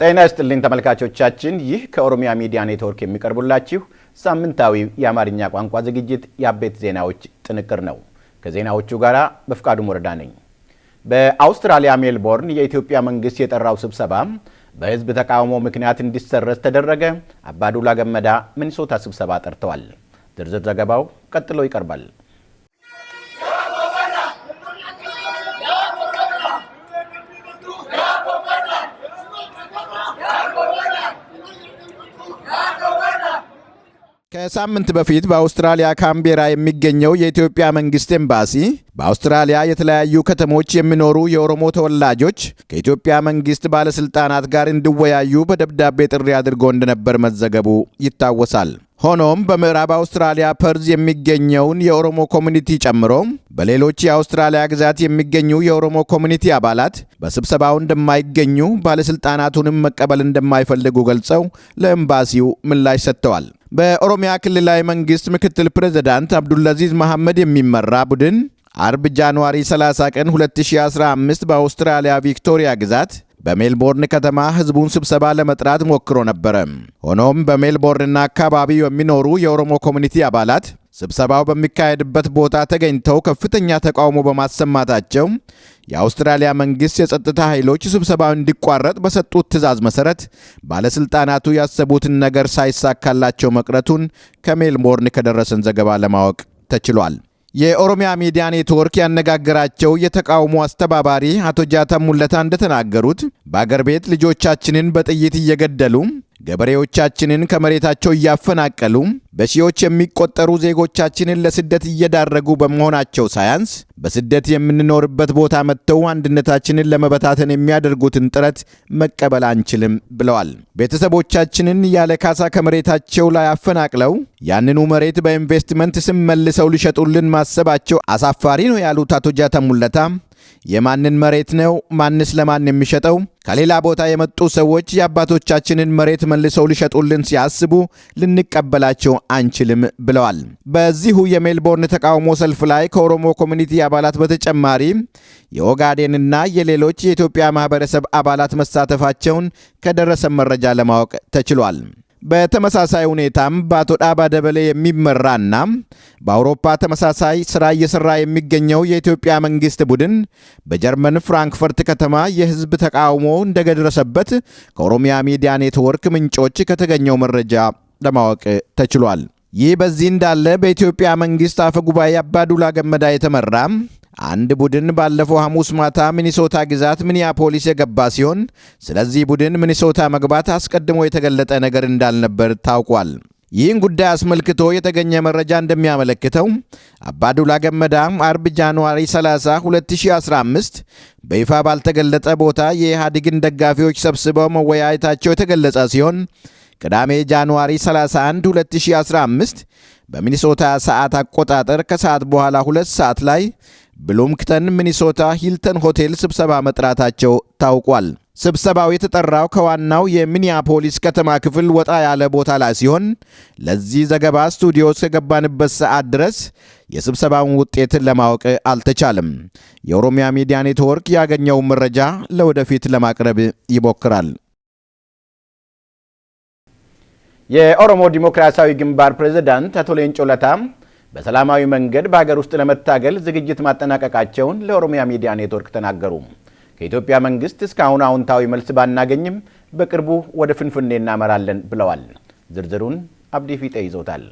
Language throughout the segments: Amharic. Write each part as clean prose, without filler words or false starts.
ጤና ይስጥልኝ ተመልካቾቻችን፣ ይህ ከኦሮሚያ ሚዲያ ኔትወርክ የሚቀርቡላችሁ ሳምንታዊ የአማርኛ ቋንቋ ዝግጅት የአቤት ዜናዎች ጥንቅር ነው። ከዜናዎቹ ጋር በፍቃዱ ወረዳ ነኝ። በአውስትራሊያ ሜልቦርን የኢትዮጵያ መንግስት የጠራው ስብሰባ በህዝብ ተቃውሞ ምክንያት እንዲሰረዝ ተደረገ። አባዱላ ገመዳ ሚኒሶታ ስብሰባ ጠርተዋል። ዝርዝር ዘገባው ቀጥሎ ይቀርባል። ከሳምንት በፊት በአውስትራሊያ ካምቤራ የሚገኘው የኢትዮጵያ መንግስት ኤምባሲ በአውስትራሊያ የተለያዩ ከተሞች የሚኖሩ የኦሮሞ ተወላጆች ከኢትዮጵያ መንግስት ባለስልጣናት ጋር እንዲወያዩ በደብዳቤ ጥሪ አድርጎ እንደነበር መዘገቡ ይታወሳል። ሆኖም በምዕራብ አውስትራሊያ ፐርዝ የሚገኘውን የኦሮሞ ኮሚኒቲ ጨምሮ በሌሎች የአውስትራሊያ ግዛት የሚገኙ የኦሮሞ ኮሚኒቲ አባላት በስብሰባው እንደማይገኙ ባለስልጣናቱንም መቀበል እንደማይፈልጉ ገልጸው ለኤምባሲው ምላሽ ሰጥተዋል። በኦሮሚያ ክልላዊ መንግስት ምክትል ፕሬዝዳንት አብዱልአዚዝ መሐመድ የሚመራ ቡድን አርብ ጃንዋሪ 30 ቀን 2015 በአውስትራሊያ ቪክቶሪያ ግዛት በሜልቦርን ከተማ ህዝቡን ስብሰባ ለመጥራት ሞክሮ ነበር። ሆኖም በሜልቦርንና አካባቢው የሚኖሩ የኦሮሞ ኮሚኒቲ አባላት ስብሰባው በሚካሄድበት ቦታ ተገኝተው ከፍተኛ ተቃውሞ በማሰማታቸው የአውስትራሊያ መንግስት የጸጥታ ኃይሎች ስብሰባው እንዲቋረጥ በሰጡት ትዕዛዝ መሰረት ባለስልጣናቱ ያሰቡትን ነገር ሳይሳካላቸው መቅረቱን ከሜልቦርን ከደረሰን ዘገባ ለማወቅ ተችሏል። የኦሮሚያ ሚዲያ ኔትወርክ ያነጋገራቸው የተቃውሞ አስተባባሪ አቶ ጃታ ሙለታ እንደተናገሩት በአገር ቤት ልጆቻችንን በጥይት እየገደሉ ገበሬዎቻችንን ከመሬታቸው እያፈናቀሉ በሺዎች የሚቆጠሩ ዜጎቻችንን ለስደት እየዳረጉ በመሆናቸው ሳያንስ በስደት የምንኖርበት ቦታ መጥተው አንድነታችንን ለመበታተን የሚያደርጉትን ጥረት መቀበል አንችልም ብለዋል። ቤተሰቦቻችንን ያለ ካሳ ከመሬታቸው ላይ አፈናቅለው ያንኑ መሬት በኢንቨስትመንት ስም መልሰው ሊሸጡልን ማሰባቸው አሳፋሪ ነው ያሉት አቶ ጃታ ሙለታ የማንን መሬት ነው ማንስ ለማን የሚሸጠው? ከሌላ ቦታ የመጡ ሰዎች የአባቶቻችንን መሬት መልሰው ሊሸጡልን ሲያስቡ ልንቀበላቸው አንችልም ብለዋል። በዚሁ የሜልቦርን ተቃውሞ ሰልፍ ላይ ከኦሮሞ ኮሚኒቲ አባላት በተጨማሪ የኦጋዴንና የሌሎች የኢትዮጵያ ማህበረሰብ አባላት መሳተፋቸውን ከደረሰ መረጃ ለማወቅ ተችሏል። በተመሳሳይ ሁኔታም በአቶ ዳባ ደበሌ የሚመራና በአውሮፓ ተመሳሳይ ስራ እየሰራ የሚገኘው የኢትዮጵያ መንግስት ቡድን በጀርመን ፍራንክፈርት ከተማ የህዝብ ተቃውሞ እንደደረሰበት ከኦሮሚያ ሚዲያ ኔትወርክ ምንጮች ከተገኘው መረጃ ለማወቅ ተችሏል። ይህ በዚህ እንዳለ በኢትዮጵያ መንግስት አፈ ጉባኤ አባዱላ ገመዳ የተመራ አንድ ቡድን ባለፈው ሐሙስ ማታ ሚኒሶታ ግዛት ሚኒያፖሊስ የገባ ሲሆን ስለዚህ ቡድን ሚኒሶታ መግባት አስቀድሞ የተገለጠ ነገር እንዳልነበር ታውቋል። ይህን ጉዳይ አስመልክቶ የተገኘ መረጃ እንደሚያመለክተው አባዱላ ገመዳ አርብ ጃንዋሪ 30 2015 በይፋ ባልተገለጠ ቦታ የኢህአዴግን ደጋፊዎች ሰብስበው መወያየታቸው የተገለጸ ሲሆን ቅዳሜ ጃንዋሪ 31 2015 በሚኒሶታ ሰዓት አቆጣጠር ከሰዓት በኋላ 2 ሰዓት ላይ ብሉምክተን ሚኒሶታ ሂልተን ሆቴል ስብሰባ መጥራታቸው ታውቋል። ስብሰባው የተጠራው ከዋናው የሚኒያፖሊስ ከተማ ክፍል ወጣ ያለ ቦታ ላይ ሲሆን ለዚህ ዘገባ ስቱዲዮ እስከገባንበት ሰዓት ድረስ የስብሰባውን ውጤት ለማወቅ አልተቻለም። የኦሮሚያ ሚዲያ ኔትወርክ ያገኘው መረጃ ለወደፊት ለማቅረብ ይሞክራል። የኦሮሞ ዲሞክራሲያዊ ግንባር ፕሬዝዳንት አቶ ሌንጮ ለታ በሰላማዊ መንገድ በሀገር ውስጥ ለመታገል ዝግጅት ማጠናቀቃቸውን ለኦሮሚያ ሚዲያ ኔትወርክ ተናገሩ። ከኢትዮጵያ መንግስት እስካሁን አዎንታዊ መልስ ባናገኝም በቅርቡ ወደ ፍንፍኔ እናመራለን ብለዋል። ዝርዝሩን አብዲ ፊጤ ይዞታል።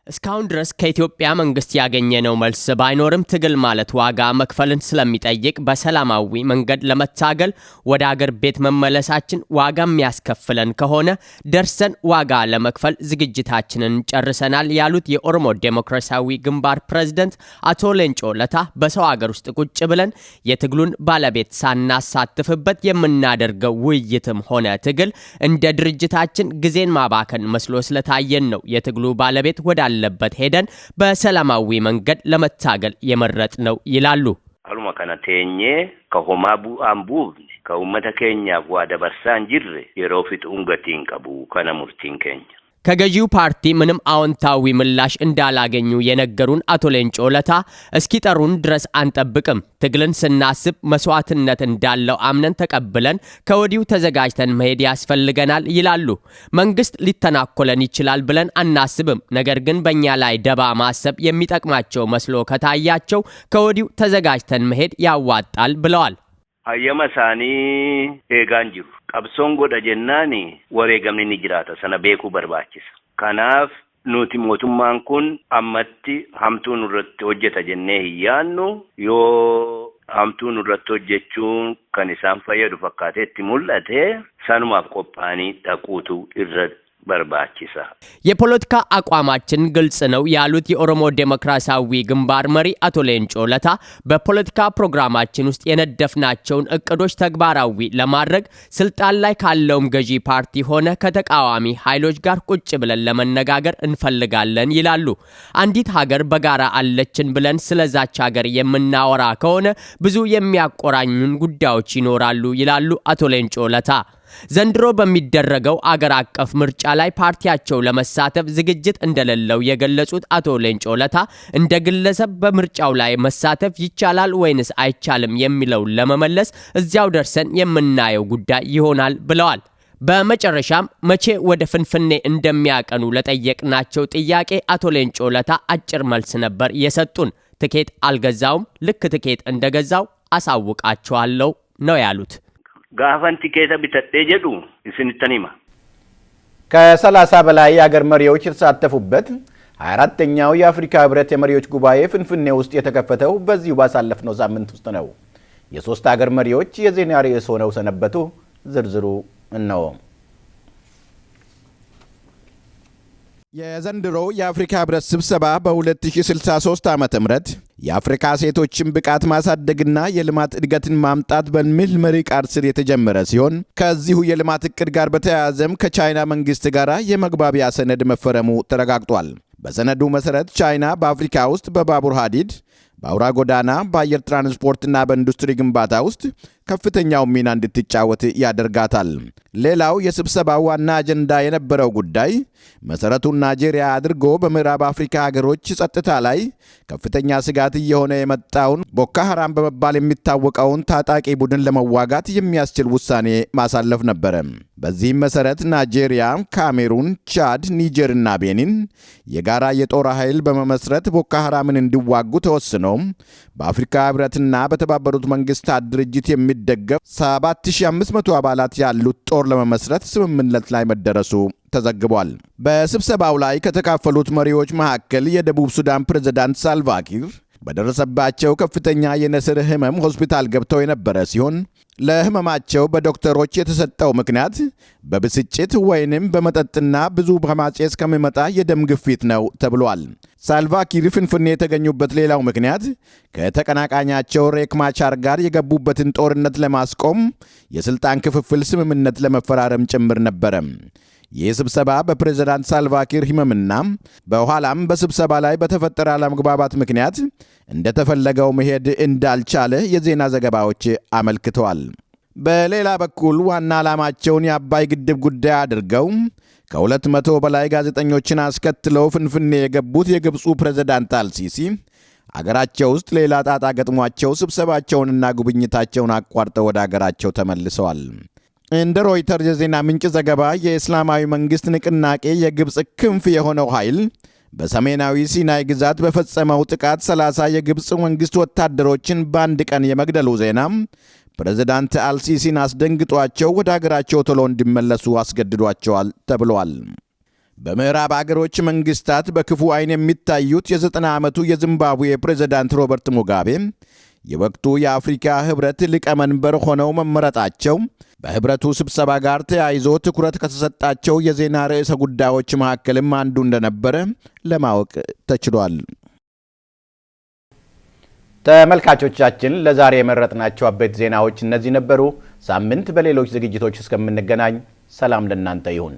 እስካሁን ድረስ ከኢትዮጵያ መንግስት ያገኘነው መልስ ባይኖርም ትግል ማለት ዋጋ መክፈልን ስለሚጠይቅ በሰላማዊ መንገድ ለመታገል ወደ አገር ቤት መመለሳችን ዋጋ የሚያስከፍለን ከሆነ ደርሰን ዋጋ ለመክፈል ዝግጅታችንን ጨርሰናል ያሉት የኦሮሞ ዴሞክራሲያዊ ግንባር ፕሬዝዳንት አቶ ሌንጮ ለታ በሰው አገር ውስጥ ቁጭ ብለን የትግሉን ባለቤት ሳናሳትፍበት የምናደርገው ውይይትም ሆነ ትግል እንደ ድርጅታችን ጊዜን ማባከን መስሎ ስለታየን ነው የትግሉ ባለቤት ወደ ለበት ሄደን በሰላማዊ መንገድ ለመታገል የመረጥ ነው ይላሉ። አሉማ ከነቴኘ ከሆማቡ አምቡብ ከኡመተ ኬኛ ዋደ በርሳን ጅር የሮፊት ኡንገቲን ቀቡ ከነሙርቲን ኬኛ ከገዢው ፓርቲ ምንም አዎንታዊ ምላሽ እንዳላገኙ የነገሩን አቶ ሌንጮ ለታ እስኪጠሩን ድረስ አንጠብቅም፣ ትግልን ስናስብ መስዋዕትነት እንዳለው አምነን ተቀብለን ከወዲሁ ተዘጋጅተን መሄድ ያስፈልገናል ይላሉ። መንግስት ሊተናኮለን ይችላል ብለን አናስብም፣ ነገር ግን በእኛ ላይ ደባ ማሰብ የሚጠቅማቸው መስሎ ከታያቸው ከወዲሁ ተዘጋጅተን መሄድ ያዋጣል ብለዋል። አየመሳኒ ኤጋንጂሩ ቀብሶን ጎዳ ጀናኒ ወሬገምኒ ንጅራታ ሰነ ቤኩ በርባችስ ከናፍ ኑቲ ሞቱማን ኩን አመቲ ሀምቱን ረት ሆጀተ ጀኔ ህያኑ ዮ ሀምቱን ረት ሆጀቹን ከኒሳን ፈየዱ ፈካቴ ሙለቴ ሰኑማፍ ቆጳኒ ጠቁቱ ይረድ በርባችሳ የፖለቲካ አቋማችን ግልጽ ነው ያሉት የኦሮሞ ዴሞክራሲያዊ ግንባር መሪ አቶ ሌንጮ ለታ በፖለቲካ ፕሮግራማችን ውስጥ የነደፍናቸውን እቅዶች ተግባራዊ ለማድረግ ስልጣን ላይ ካለውም ገዢ ፓርቲ ሆነ ከተቃዋሚ ኃይሎች ጋር ቁጭ ብለን ለመነጋገር እንፈልጋለን ይላሉ። አንዲት ሀገር በጋራ አለችን ብለን ስለዛች ሀገር የምናወራ ከሆነ ብዙ የሚያቆራኙን ጉዳዮች ይኖራሉ ይላሉ አቶ ሌንጮ ለታ። ዘንድሮ በሚደረገው አገር አቀፍ ምርጫ ላይ ፓርቲያቸው ለመሳተፍ ዝግጅት እንደሌለው የገለጹት አቶ ሌንጮ ለታ እንደ ግለሰብ በምርጫው ላይ መሳተፍ ይቻላል ወይንስ አይቻልም የሚለው ለመመለስ እዚያው ደርሰን የምናየው ጉዳይ ይሆናል ብለዋል። በመጨረሻም መቼ ወደ ፍንፍኔ እንደሚያቀኑ ለጠየቅናቸው ጥያቄ አቶ ሌንጮ ለታ አጭር መልስ ነበር የሰጡን። ትኬት አልገዛውም፣ ልክ ትኬት እንደገዛው አሳውቃቸዋለሁ ነው ያሉት። ጋፈን ቲኬታ ቢተጤ ጀዱ እስንተኒማ ከ30 በላይ የአገር መሪዎች የተሳተፉበት 24ኛው የአፍሪካ ህብረት የመሪዎች ጉባኤ ፍንፍኔ ውስጥ የተከፈተው በዚሁ ባሳለፍነው ሳምንት ውስጥ ነው። የሶስት አገር መሪዎች የዜና ርዕስ ሆነው ሰነበቱ። ዝርዝሩ እነሆ። የዘንድሮው የአፍሪካ ህብረት ስብሰባ በ2063 ዓመተ ምህረት የአፍሪካ ሴቶችን ብቃት ማሳደግና የልማት እድገትን ማምጣት በሚል መሪ ቃል ስር የተጀመረ ሲሆን ከዚሁ የልማት እቅድ ጋር በተያያዘም ከቻይና መንግስት ጋር የመግባቢያ ሰነድ መፈረሙ ተረጋግጧል። በሰነዱ መሰረት ቻይና በአፍሪካ ውስጥ በባቡር ሐዲድ፣ በአውራ ጎዳና፣ በአየር ትራንስፖርትና በኢንዱስትሪ ግንባታ ውስጥ ከፍተኛው ሚና እንድትጫወት ያደርጋታል። ሌላው የስብሰባው ዋና አጀንዳ የነበረው ጉዳይ መሰረቱን ናይጄሪያ አድርጎ በምዕራብ አፍሪካ ሀገሮች ጸጥታ ላይ ከፍተኛ ስጋት እየሆነ የመጣውን ቦኮ ሐራም በመባል የሚታወቀውን ታጣቂ ቡድን ለመዋጋት የሚያስችል ውሳኔ ማሳለፍ ነበረ። በዚህም መሰረት ናይጄሪያ፣ ካሜሩን፣ ቻድ፣ ኒጀርና ቤኒን የጋራ የጦር ኃይል በመመስረት ቦኮ ሐራምን እንዲዋጉ ተወስኖ በአፍሪካ ህብረትና በተባበሩት መንግስታት ድርጅት የሚደገፍ 7500 አባላት ያሉት ጦር ለመመስረት ስምምነት ላይ መደረሱ ተዘግቧል። በስብሰባው ላይ ከተካፈሉት መሪዎች መካከል የደቡብ ሱዳን ፕሬዝዳንት ሳልቫኪር በደረሰባቸው ከፍተኛ የነስር ህመም ሆስፒታል ገብተው የነበረ ሲሆን ለህመማቸው በዶክተሮች የተሰጠው ምክንያት በብስጭት ወይንም በመጠጥና ብዙ በማጨስ ከሚመጣ የደም ግፊት ነው ተብሏል። ሳልቫኪር ፍንፍኔ የተገኙበት ሌላው ምክንያት ከተቀናቃኛቸው ሬክ ማቻር ጋር የገቡበትን ጦርነት ለማስቆም የስልጣን ክፍፍል ስምምነት ለመፈራረም ጭምር ነበረ። ይህ ስብሰባ በፕሬዝዳንት ሳልቫኪር ህመምና በኋላም በስብሰባ ላይ በተፈጠረ አለመግባባት ምክንያት እንደተፈለገው መሄድ እንዳልቻለ የዜና ዘገባዎች አመልክተዋል። በሌላ በኩል ዋና ዓላማቸውን የአባይ ግድብ ጉዳይ አድርገው ከ200 በላይ ጋዜጠኞችን አስከትለው ፍንፍኔ የገቡት የግብፁ ፕሬዝዳንት አልሲሲ አገራቸው ውስጥ ሌላ ጣጣ ገጥሟቸው ስብሰባቸውንና ጉብኝታቸውን አቋርጠው ወደ አገራቸው ተመልሰዋል። እንደ ሮይተርስ የዜና ምንጭ ዘገባ የእስላማዊ መንግስት ንቅናቄ የግብፅ ክንፍ የሆነው ኃይል በሰሜናዊ ሲናይ ግዛት በፈጸመው ጥቃት 30 የግብፅ መንግስት ወታደሮችን በአንድ ቀን የመግደሉ ዜና ፕሬዝዳንት አልሲሲን አስደንግጧቸው ወደ አገራቸው ቶሎ እንዲመለሱ አስገድዷቸዋል ተብሏል። በምዕራብ አገሮች መንግስታት በክፉ አይን የሚታዩት የ90 ዓመቱ የዚምባብዌ ፕሬዝዳንት ሮበርት ሙጋቤ የወቅቱ የአፍሪካ ህብረት ሊቀመንበር ሆነው መመረጣቸው በህብረቱ ስብሰባ ጋር ተያይዞ ትኩረት ከተሰጣቸው የዜና ርዕሰ ጉዳዮች መካከልም አንዱ እንደነበረ ለማወቅ ተችሏል። ተመልካቾቻችን ለዛሬ የመረጥናቸው አበይት ዜናዎች እነዚህ ነበሩ። ሳምንት በሌሎች ዝግጅቶች እስከምንገናኝ ሰላም ለእናንተ ይሁን።